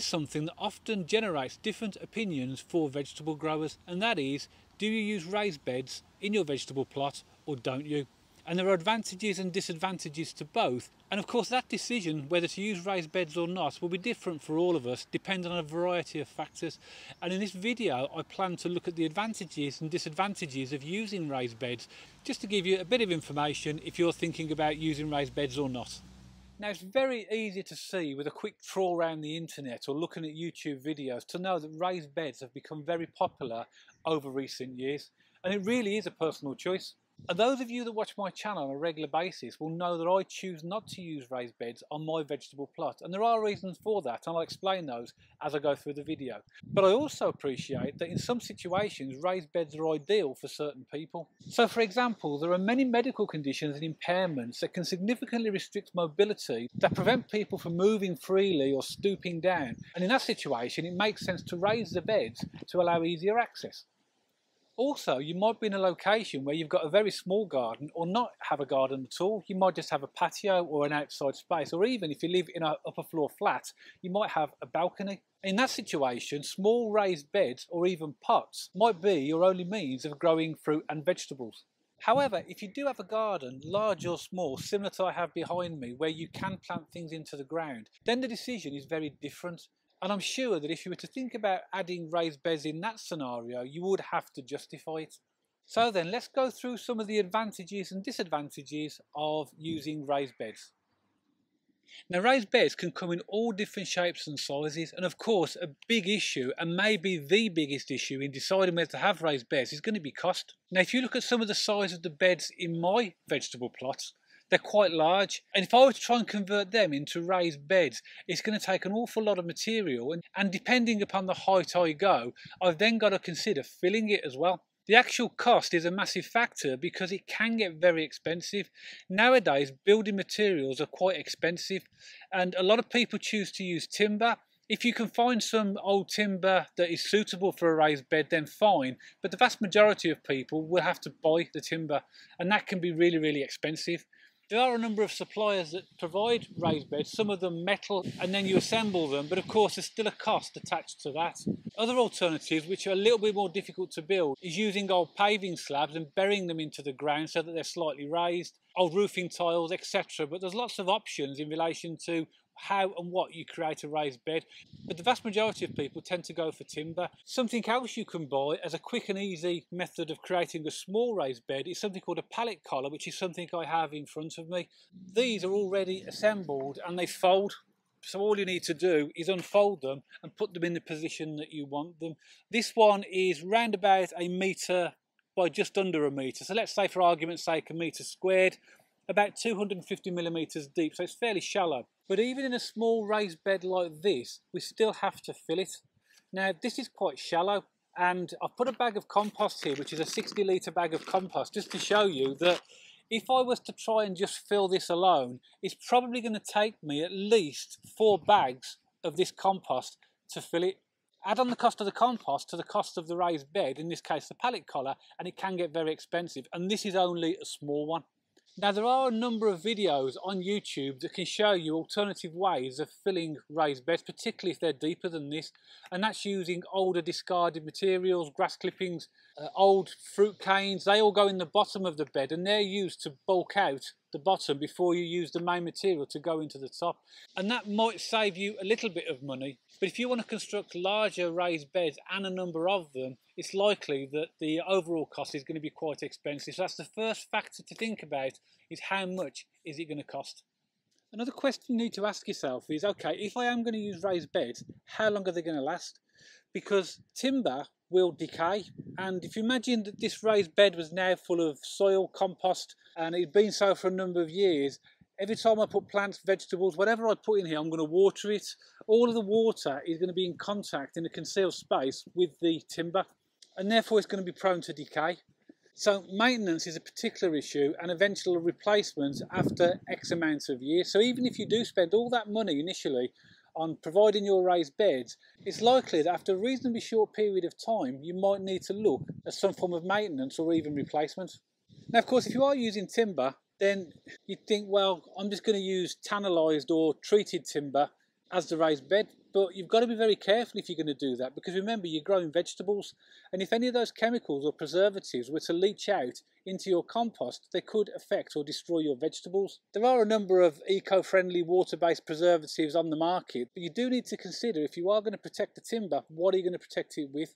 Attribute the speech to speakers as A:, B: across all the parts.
A: something that often generates different opinions for vegetable growers, and that is, do you use raised beds in your vegetable plot or don't you? And there are advantages and disadvantages to both, and of course that decision whether to use raised beds or not will be different for all of us, depending on a variety of factors. And in this video I plan to look at the advantages and disadvantages of using raised beds, just to give you a bit of information if you're thinking about using raised beds or not. Now, it's very easy to see with a quick trawl around the internet or looking at YouTube videos to know that raised beds have become very popular over recent years, and it really is a personal choice. And those of you that watch my channel on a regular basis will know that I choose not to use raised beds on my vegetable plot, and there are reasons for that, and I'll explain those as I go through the video. But I also appreciate that in some situations raised beds are ideal for certain people. So for example, there are many medical conditions and impairments that can significantly restrict mobility, that prevent people from moving freely or stooping down, and in that situation it makes sense to raise the beds to allow easier access. Also, you might be in a location where you've got a very small garden or not have a garden at all. You might just have a patio or an outside space, or even if you live in an upper floor flat, you might have a balcony. In that situation, small raised beds or even pots might be your only means of growing fruit and vegetables. However, if you do have a garden, large or small, similar to I have behind me, where you can plant things into the ground, then the decision is very different. And I'm sure that if you were to think about adding raised beds in that scenario, you would have to justify it. So then let's go through some of the advantages and disadvantages of using raised beds. Now, raised beds can come in all different shapes and sizes, and of course a big issue, and maybe the biggest issue in deciding whether to have raised beds, is going to be cost. Now, if you look at some of the size of the beds in my vegetable plots, they're quite large, and if I were to try and convert them into raised beds, it's going to take an awful lot of material, and depending upon the height I go, I've then got to consider filling it as well. The actual cost is a massive factor because it can get very expensive. Nowadays, building materials are quite expensive, and a lot of people choose to use timber. If you can find some old timber that is suitable for a raised bed, then fine, but the vast majority of people will have to buy the timber, and that can be really, really expensive. There are a number of suppliers that provide raised beds, some of them metal, and then you assemble them, but of course there's still a cost attached to that. Other alternatives, which are a little bit more difficult to build, is using old paving slabs and burying them into the ground so that they're slightly raised, old roofing tiles, etc. But there's lots of options in relation to how and what you create a raised bed, but the vast majority of people tend to go for timber. Something else you can buy as a quick and easy method of creating a small raised bed is something called a pallet collar, which is something I have in front of me. These are already assembled and they fold, so all you need to do is unfold them and put them in the position that you want them. This one is round about a metre by just under a metre, so let's say for argument's sake a metre squared, about 250 millimetres deep, so it's fairly shallow. But even in a small raised bed like this, we still have to fill it. Now, this is quite shallow, and I've put a bag of compost here, which is a 60-litre bag of compost, just to show you that if I was to try and just fill this alone, it's probably going to take me at least 4 bags of this compost to fill it. Add on the cost of the compost to the cost of the raised bed, in this case the pallet collar, and it can get very expensive, and this is only a small one. Now, there are a number of videos on YouTube that can show you alternative ways of filling raised beds, particularly if they're deeper than this, and that's using older discarded materials, grass clippings, old fruit canes. They all go in the bottom of the bed and they're used to bulk out the bottom before you use the main material to go into the top, and that might save you a little bit of money. But if you want to construct larger raised beds and a number of them, it's likely that the overall cost is going to be quite expensive. So that's the first factor to think about, is how much is it going to cost. Another question you need to ask yourself is, okay, if I am going to use raised beds, how long are they going to last? Because timber will decay, and if you imagine that this raised bed was now full of soil, compost, and it's been so for a number of years, every time I put plants, vegetables, whatever I put in here, I'm going to water it. All of the water is going to be in contact in a concealed space with the timber, and therefore it's going to be prone to decay. So maintenance is a particular issue, and eventual replacements after X amount of years. So even if you do spend all that money initially on providing your raised beds, it's likely that after a reasonably short period of time you might need to look at some form of maintenance or even replacement. Now, of course, if you are using timber, then you'd think, well, I'm just going to use tannalised or treated timber as the raised bed. but you've got to be very careful if you're going to do that, because remember, you're growing vegetables, and if any of those chemicals or preservatives were to leach out into your compost, they could affect or destroy your vegetables. There are a number of eco-friendly water-based preservatives on the market, but you do need to consider, if you are going to protect the timber, what are you going to protect it with?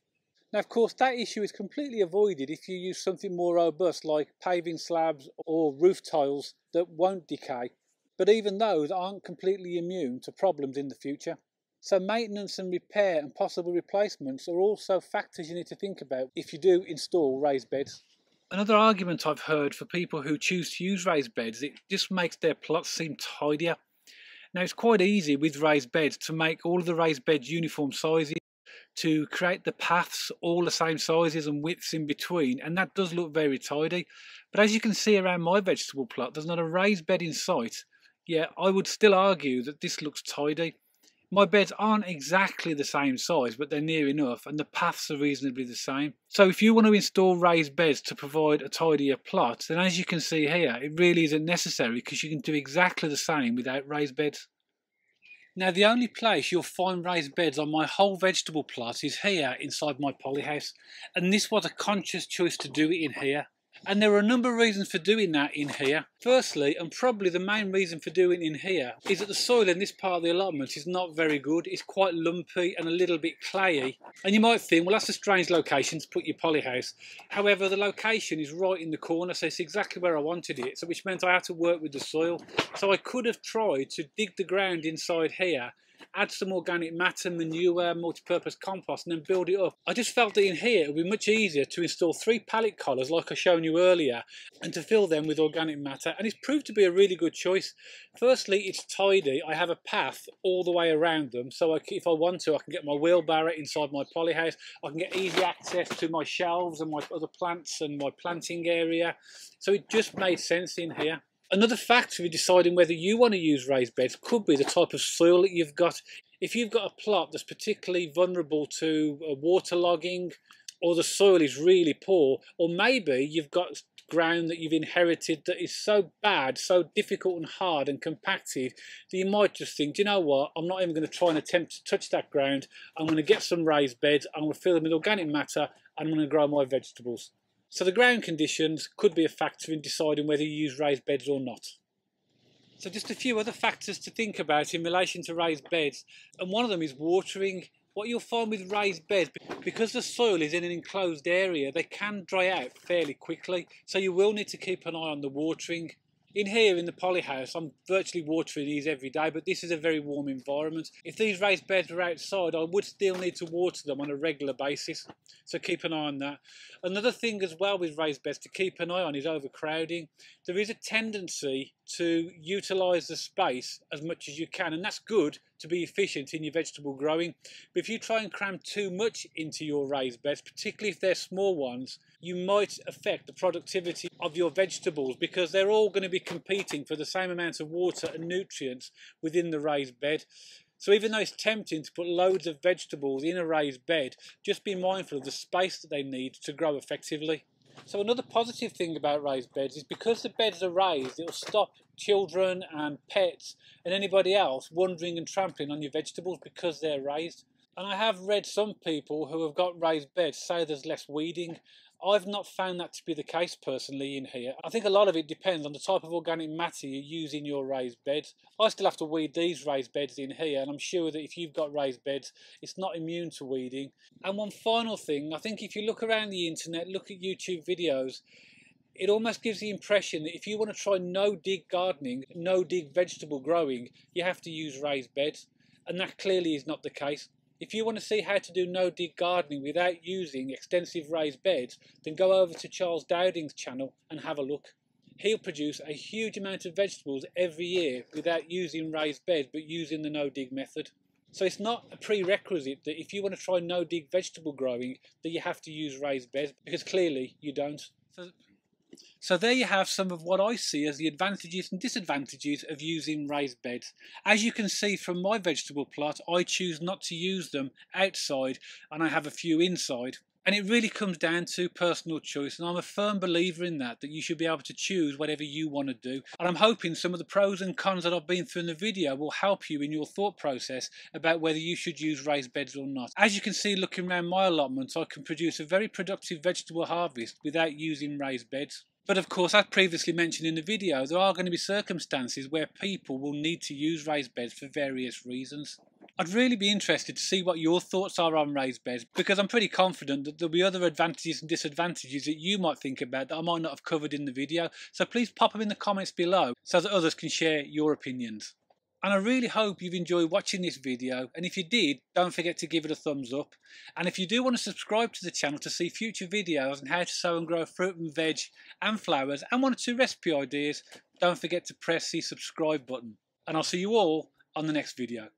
A: Now, of course, that issue is completely avoided if you use something more robust like paving slabs or roof tiles that won't decay. But even those aren't completely immune to problems in the future. So maintenance and repair and possible replacements are also factors you need to think about if you do install raised beds. Another argument I've heard for people who choose to use raised beds, it just makes their plots seem tidier. Now, it's quite easy with raised beds to make all of the raised beds uniform sizes, to create the paths all the same sizes and widths in between, and that does look very tidy. But as you can see around my vegetable plot, there's not a raised bed in sight. Yeah, I would still argue that this looks tidy. My beds aren't exactly the same size, but they're near enough, and the paths are reasonably the same. So if you want to install raised beds to provide a tidier plot, then as you can see here, it really isn't necessary, because you can do exactly the same without raised beds. Now, the only place you'll find raised beds on my whole vegetable plot is here inside my polyhouse, and this was a conscious choice to do it in here. And there are a number of reasons for doing that in here. Firstly, and probably the main reason for doing it in here, is that the soil in this part of the allotment is not very good. It's quite lumpy and a little bit clayey. And you might think, well, that's a strange location to put your polyhouse. However, the location is right in the corner, so it's exactly where I wanted it, so which meant I had to work with the soil. So I could have tried to dig the ground inside here, add some organic matter, manure, multi-purpose compost, and then build it up. I just felt that in here it would be much easier to install 3 pallet collars like I shown you earlier, and to fill them with organic matter, and it's proved to be a really good choice. Firstly, it's tidy. I have a path all the way around them, so if I want to, I can get my wheelbarrow inside my polyhouse. I can get easy access to my shelves and my other plants and my planting area, so it just made sense in here. Another factor in deciding whether you want to use raised beds could be the type of soil that you've got. If you've got a plot that's particularly vulnerable to waterlogging, or the soil is really poor, or maybe you've got ground that you've inherited that is so bad, so difficult and hard and compacted, that you might just think, do you know what, I'm not even going to try and attempt to touch that ground. I'm going to get some raised beds, I'm going to fill them with organic matter, and I'm going to grow my vegetables. So the ground conditions could be a factor in deciding whether you use raised beds or not. So just a few other factors to think about in relation to raised beds, and one of them is watering. What you'll find with raised beds, because the soil is in an enclosed area, they can dry out fairly quickly, so you will need to keep an eye on the watering. In here in the polyhouse, I'm virtually watering these every day, but this is a very warm environment. If these raised beds were outside, I would still need to water them on a regular basis, so keep an eye on that. Another thing as well with raised beds to keep an eye on is overcrowding. There is a tendency to utilise the space as much as you can, and that's good to be efficient in your vegetable growing. But if you try and cram too much into your raised beds, particularly if they're small ones, you might affect the productivity of your vegetables, because they're all going to be competing for the same amount of water and nutrients within the raised bed. So even though it's tempting to put loads of vegetables in a raised bed, just be mindful of the space that they need to grow effectively. So another positive thing about raised beds is because the beds are raised, it'll stop children and pets and anybody else wandering and trampling on your vegetables because they're raised. And I have read some people who have got raised beds say there's less weeding. I've not found that to be the case personally in here. I think a lot of it depends on the type of organic matter you use in your raised beds. I still have to weed these raised beds in here, and I'm sure that if you've got raised beds, it's not immune to weeding. And one final thing, I think if you look around the internet, look at YouTube videos, it almost gives the impression that if you want to try no-dig gardening, no-dig vegetable growing, you have to use raised beds. And that clearly is not the case. If you want to see how to do no-dig gardening without using extensive raised beds, then go over to Charles Dowding's channel and have a look. He'll produce a huge amount of vegetables every year without using raised beds, but using the no-dig method. So it's not a prerequisite that if you want to try no-dig vegetable growing, that you have to use raised beds, because clearly you don't. So there you have some of what I see as the advantages and disadvantages of using raised beds. As you can see from my vegetable plot, I choose not to use them outside, and I have a few inside. And it really comes down to personal choice, and I'm a firm believer in that you should be able to choose whatever you want to do. And I'm hoping some of the pros and cons that I've been through in the video will help you in your thought process about whether you should use raised beds or not. As you can see looking around my allotments, I can produce a very productive vegetable harvest without using raised beds. But of course, as previously mentioned in the video, there are going to be circumstances where people will need to use raised beds for various reasons. I'd really be interested to see what your thoughts are on raised beds, because I'm pretty confident that there'll be other advantages and disadvantages that you might think about that I might not have covered in the video. So please pop them in the comments below so that others can share your opinions. And I really hope you've enjoyed watching this video, and if you did, don't forget to give it a thumbs up. And if you do want to subscribe to the channel to see future videos on how to sow and grow fruit and veg and flowers and 1 or 2 recipe ideas, don't forget to press the subscribe button. And I'll see you all on the next video.